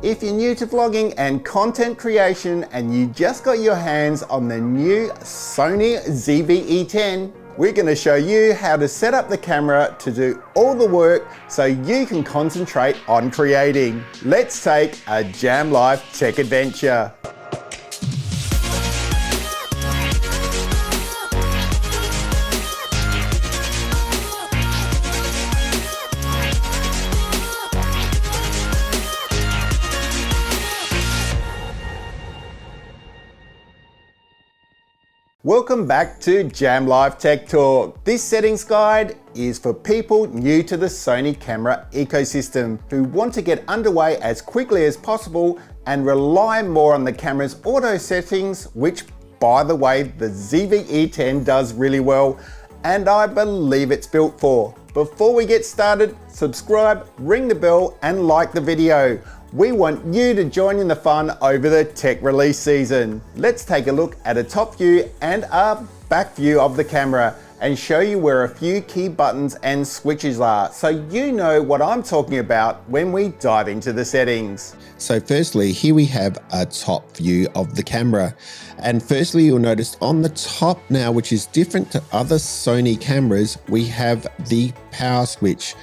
If you're new to vlogging and content creation and you just got your hands on the new Sony ZV-E10, we're going to show you how to set up the camera to do all the work so you can concentrate on creating. Let's take a Jam Life tech adventure. Welcome back to Jam Life Tech Talk. This settings guide is for people new to the Sony camera ecosystem who want to get underway as quickly as possible and rely more on the camera's auto settings, which by the way, the ZV-E10 does really well, and I believe it's built for. Before we get started, subscribe, ring the bell, and like the video. We want you to join in the fun over the tech release season. Let's take a look at a top view and a back view of the camera and show you where a few key buttons and switches are so you know what I'm talking about when we dive into the settings. So firstly, here we have a top view of the camera. And firstly, you'll notice on the top now, which is different to other Sony cameras, we have the power switch,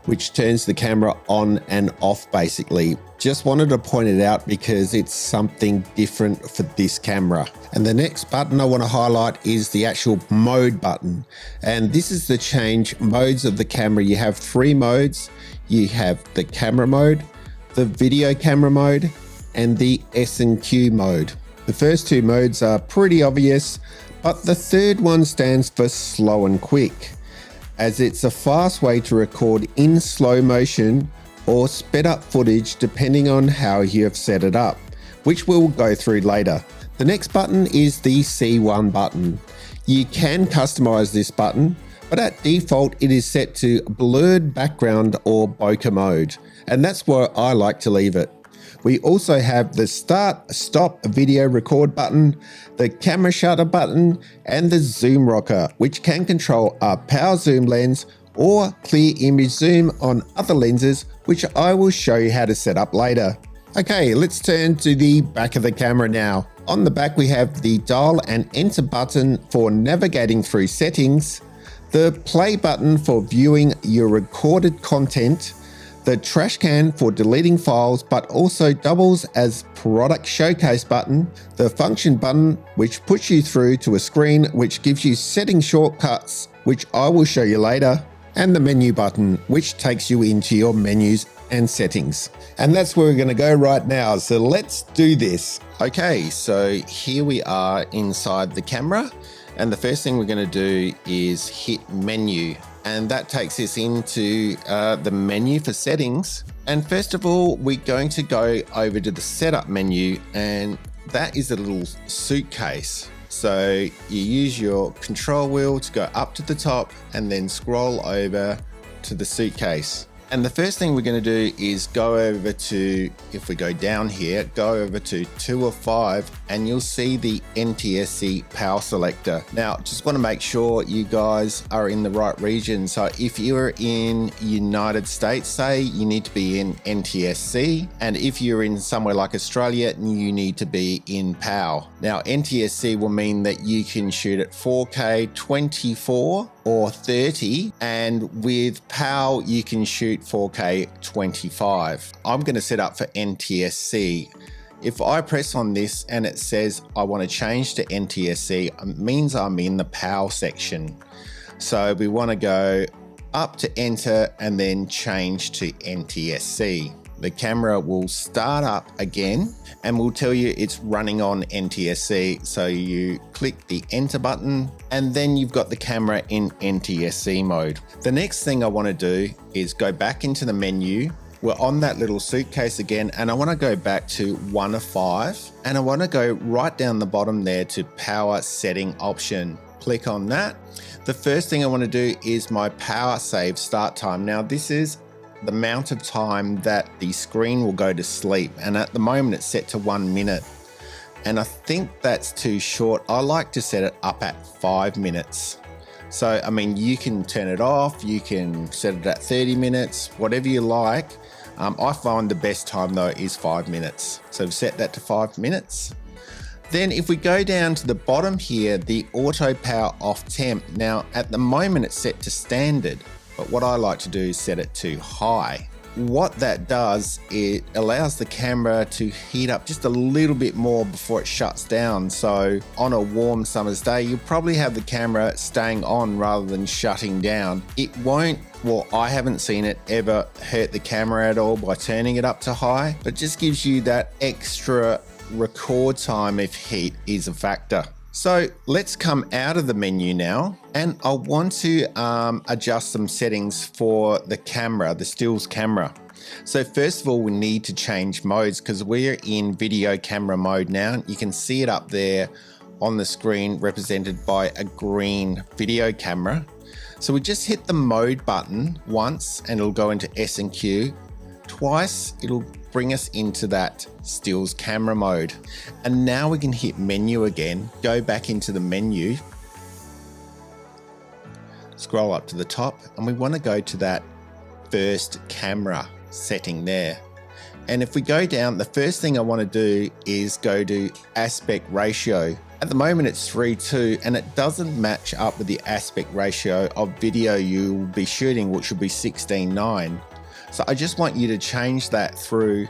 which turns the camera on and off basically. Just wanted to point it out because it's something different for this camera. And the next button I want to highlight is the actual mode button. And this is the change modes of the camera. You have three modes. You have the camera mode, the video camera mode, and the S&Q mode. The first two modes are pretty obvious, but the third one stands for slow and quick, as it's a fast way to record in slow motion or sped up footage depending on how you have set it up, which we'll go through later. The next button is the C1 button. You can customize this button, but at default it is set to blurred background or bokeh mode, and that's where I like to leave it. We also have the start, stop video record button, the camera shutter button, and the zoom rocker, which can control a power zoom lens or clear image zoom on other lenses, which I will show you how to set up later. Okay, let's turn to the back of the camera now. On the back, we have the dial and enter button for navigating through settings, the play button for viewing your recorded content, the trash can for deleting files but also doubles as product showcase button, the function button which puts you through to a screen which gives you setting shortcuts, which I will show you later, and the menu button which takes you into your menus and settings. And that's where we're going to go right now, so let's do this. Okay, so here we are inside the camera, and the first thing we're going to do is hit menu. And that takes us into the menu for settings. And first of all, we're going to go over to the setup menu, and that is a little suitcase. So you use your control wheel to go up to the top and then scroll over to the suitcase. And the first thing we're going to do is go over to, if we go down here, go over to 2 of 5 and you'll see the NTSC power selector. Now, just want to make sure you guys are in the right region. So if you're in United States, say, you need to be in NTSC. And if you're in somewhere like Australia, you need to be in PAL. Now, NTSC will mean that you can shoot at 4K 24 or 30, and with PAL you can shoot 4K 25. I'm going to set up for NTSC. If I press on this and it says I want to change to NTSC, it means I'm in the PAL section. So we want to go up to enter and then change to NTSC. The camera will start up again and will tell you it's running on NTSC. So you click the enter button and then you've got the camera in NTSC mode. The next thing I want to do is go back into the menu. We're on that little suitcase again, and I want to go back to 1 of 5, and I want to go right down the bottom there to power setting option. Click on that. The first thing I want to do is my power save start time. Now this is the amount of time that the screen will go to sleep, and at the moment it's set to 1 minute, and I think that's too short. I like to set it up at 5 minutes. So I mean, you can turn it off, you can set it at 30 minutes, whatever you like, I find the best time though is 5 minutes. So we've set that to 5 minutes. Then if we go down to the bottom here, the auto power off temp. Now at the moment it's set to standard, but what I like to do is set it to high. What that does, it allows the camera to heat up just a little bit more before it shuts down. So on a warm summer's day, you'll probably have the camera staying on rather than shutting down. It won't, well, I haven't seen it ever hurt the camera at all by turning it up to high, but just gives you that extra record time if heat is a factor. So let's come out of the menu now, and I want to adjust some settings for the camera, the stills camera. So first of all, we need to change modes because we're in video camera mode now. You can see it up there on the screen represented by a green video camera. So we just hit the mode button once and it'll go into S and Q. Twice it'll bring us into that stills camera mode. And now we can hit menu again, go back into the menu, scroll up to the top, and we want to go to that first camera setting there. And if we go down, the first thing I want to do is go to aspect ratio. At the moment it's 3:2 and it doesn't match up with the aspect ratio of video you will be shooting, which will be 16:9. So I just want you to change that through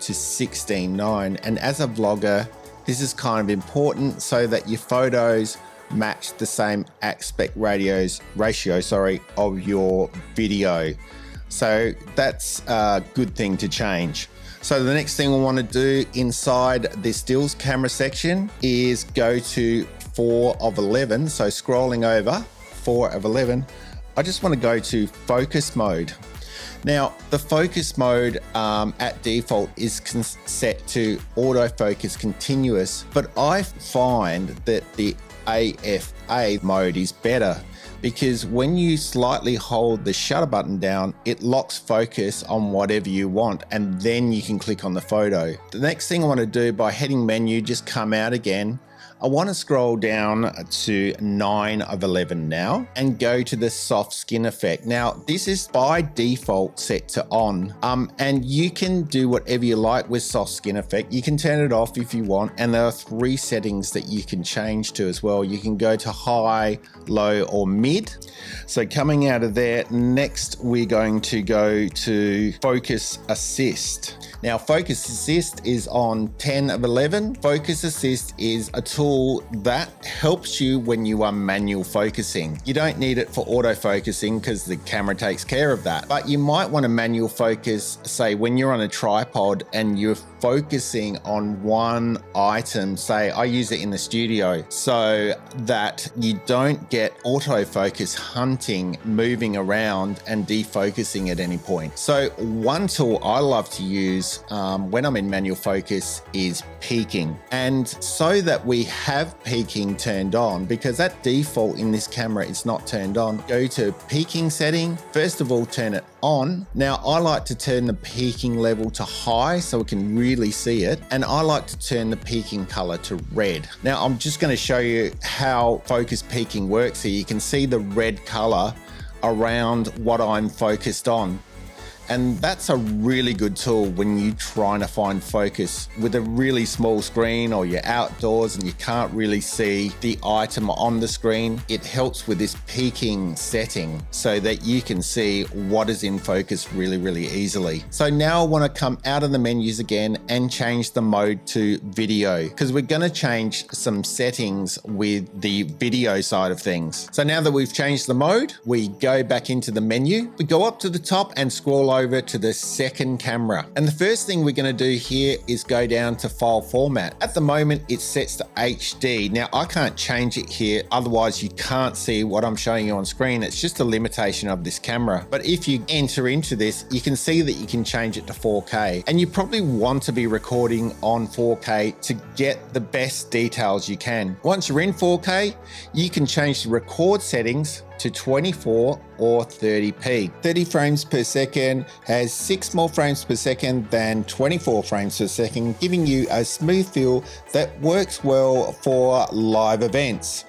to 16:9. And as a vlogger, this is kind of important so that your photos match the same aspect ratio of your video. So that's a good thing to change. So the next thing we want to do inside the stills camera section is go to 4:11. So scrolling over 4:11, I just want to go to focus mode. Now, the focus mode at default is set to autofocus continuous, but I find that the AFA mode is better because when you slightly hold the shutter button down, it locks focus on whatever you want and then you can click on the photo. The next thing I want to do, by heading menu, just come out again. I want to scroll down to 9:11 now and go to the soft skin effect. Now, this is by default set to on, and you can do whatever you like with soft skin effect. You can turn it off if you want, and there are 3 settings that you can change to as well. You can go to high, low, or mid. So coming out of there, next we're going to go to focus assist. Now, focus assist is on 10:11. Focus assist is a tool that helps you when you are manual focusing. You don't need it for autofocusing because the camera takes care of that, but you might want to manual focus, say when you're on a tripod and you're focusing on one item. Say I use it in the studio so that you don't get autofocus hunting, moving around and defocusing at any point. So one tool I love to use when I'm in manual focus is peaking. And so that we have peaking turned on, because at default in this camera it's not turned on, go to peaking setting. First of all, turn it on. Now I like to turn the peaking level to high so we can really see it, and I like to turn the peaking color to red. Now I'm just going to show you how focus peaking works here. You can see the red color around what I'm focused on. And that's a really good tool when you're trying to find focus with a really small screen or you're outdoors and you can't really see the item on the screen. It helps with this peaking setting so that you can see what is in focus really, really easily. So now I want to come out of the menus again and change the mode to video, because we're going to change some settings with the video side of things. So now that we've changed the mode, we go back into the menu, we go up to the top and scroll over to the second camera. And the first thing we're going to do here is go down to file format. At the moment it sets to HD. Now I can't change it here, otherwise you can't see what I'm showing you on screen. It's just a limitation of this camera. But if you enter into this, you can see that you can change it to 4K, and you probably want to be recording on 4K to get the best details you can. Once you're in 4K, you can change the record settings to 24 or 30p. 30 frames per second has 6 more frames per second than 24 frames per second, giving you a smooth feel that works well for live events.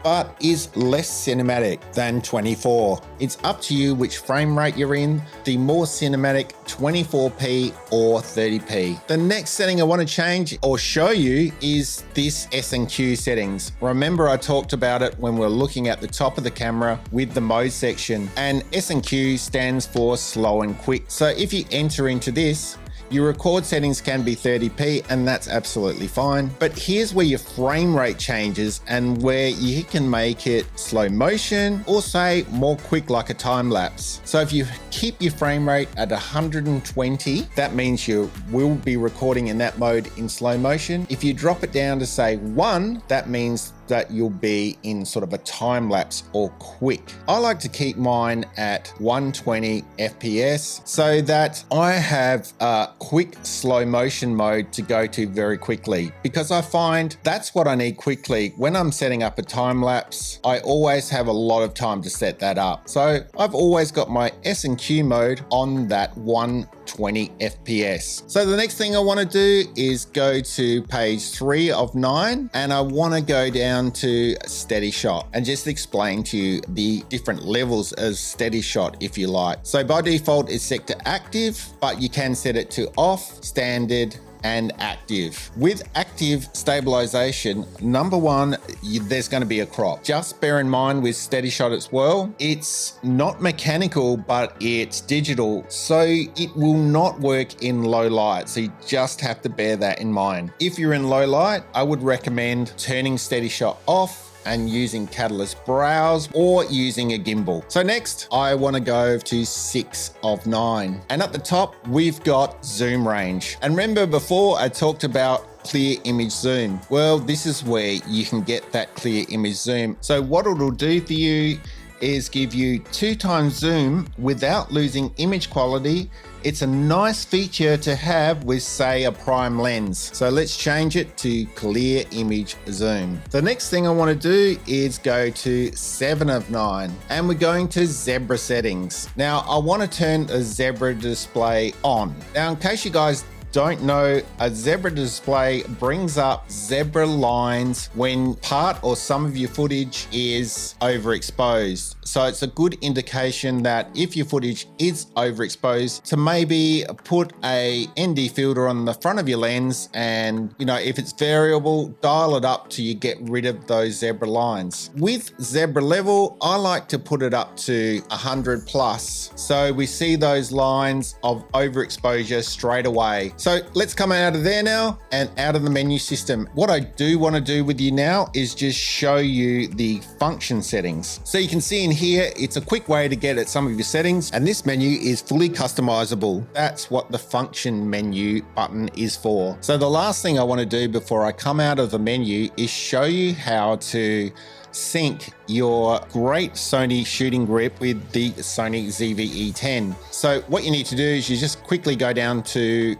but is less cinematic than 24. It's up to you which frame rate you're in, the more cinematic 24p or 30p. The next setting I want to change or show you is this S&Q settings. Remember I talked about it when we were looking at the top of the camera with the mode section, and S&Q stands for slow and quick. So if you enter into this, your record settings can be 30p and that's absolutely fine. But here's where your frame rate changes and where you can make it slow motion or say more quick like a time lapse. So if you keep your frame rate at 120, that means you will be recording in that mode in slow motion. If you drop it down to say 1, that means that you'll be in sort of a time lapse or quick. I like to keep mine at 120 FPS so that I have a quick slow motion mode to go to very quickly, because I find that's what I need quickly. When I'm setting up a time lapse, I always have a lot of time to set that up. So I've always got my S&Q mode on that 120 FPS. So the next thing I want to do is go to page 3 of 9 and I want to go down to steady shot and just explain to you the different levels of steady shot if you like. So by default it's set to active, but you can set it to off, standard, and active. With active stabilization, number one, there's going to be a crop. Just bear in mind with steady shot as well, it's not mechanical, but it's digital. So it will not work in low light. So you just have to bear that in mind. If you're in low light, I would recommend turning steady shot off and using Catalyst Browse or using a gimbal. So next, I want to go to 6 of 9. And at the top, we've got zoom range. And remember before I talked about clear image zoom. Well, this is where you can get that clear image zoom. So what it'll do for you is give you 2 times zoom without losing image quality. It's a nice feature to have with, say, a prime lens. So let's change it to clear image zoom. The next thing I want to do is go to 7 of 9 and we're going to zebra settings. Now I want to turn the zebra display on. Now in case you guys don't know, a zebra display brings up zebra lines when part or some of your footage is overexposed. So it's a good indication that if your footage is overexposed, to maybe put a ND filter on the front of your lens, and if it's variable, dial it up till you get rid of those zebra lines. With zebra level, I like to put it up to 100 plus, so we see those lines of overexposure straight away. So let's come out of there now and out of the menu system. What I do want to do with you now is just show you the function settings. So you can see in here, it's a quick way to get at some of your settings, and this menu is fully customizable. That's what the function menu button is for. So the last thing I want to do before I come out of the menu is show you how to sync your great Sony shooting grip with the Sony ZV-E10. So what you need to do is you just quickly go down to,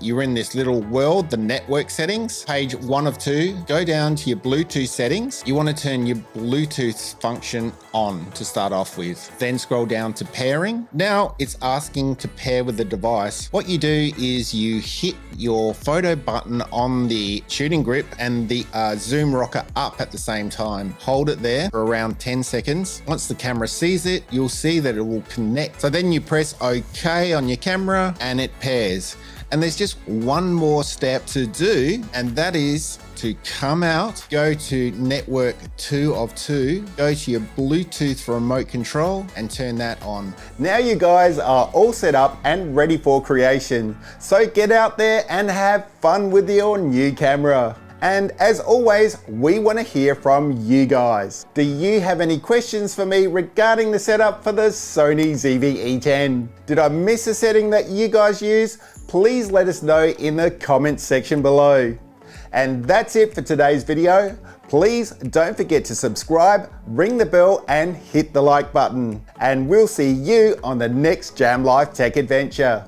you're in this little world, the network settings, page 1 of 2, go down to your Bluetooth settings. You want to turn your Bluetooth function on to start off with. Then scroll down to pairing. Now it's asking to pair with the device. What you do is you hit your photo button on the shooting grip and the zoom rocker up at the same time. Hold it there for around 10 seconds. Once the camera sees it, you'll see that it will connect. So then you press OK on your camera and it pairs. And there's just one more step to do, and that is to come out, go to network 2 of 2, go to your Bluetooth remote control and turn that on. Now you guys are all set up and ready for creation. So get out there and have fun with your new camera. And as always, we want to hear from you guys. Do you have any questions for me regarding the setup for the Sony ZV-E10? Did I miss a setting that you guys use? Please let us know in the comments section below. And that's it for today's video. Please don't forget to subscribe, ring the bell and hit the like button. And we'll see you on the next Jam Life Tech adventure.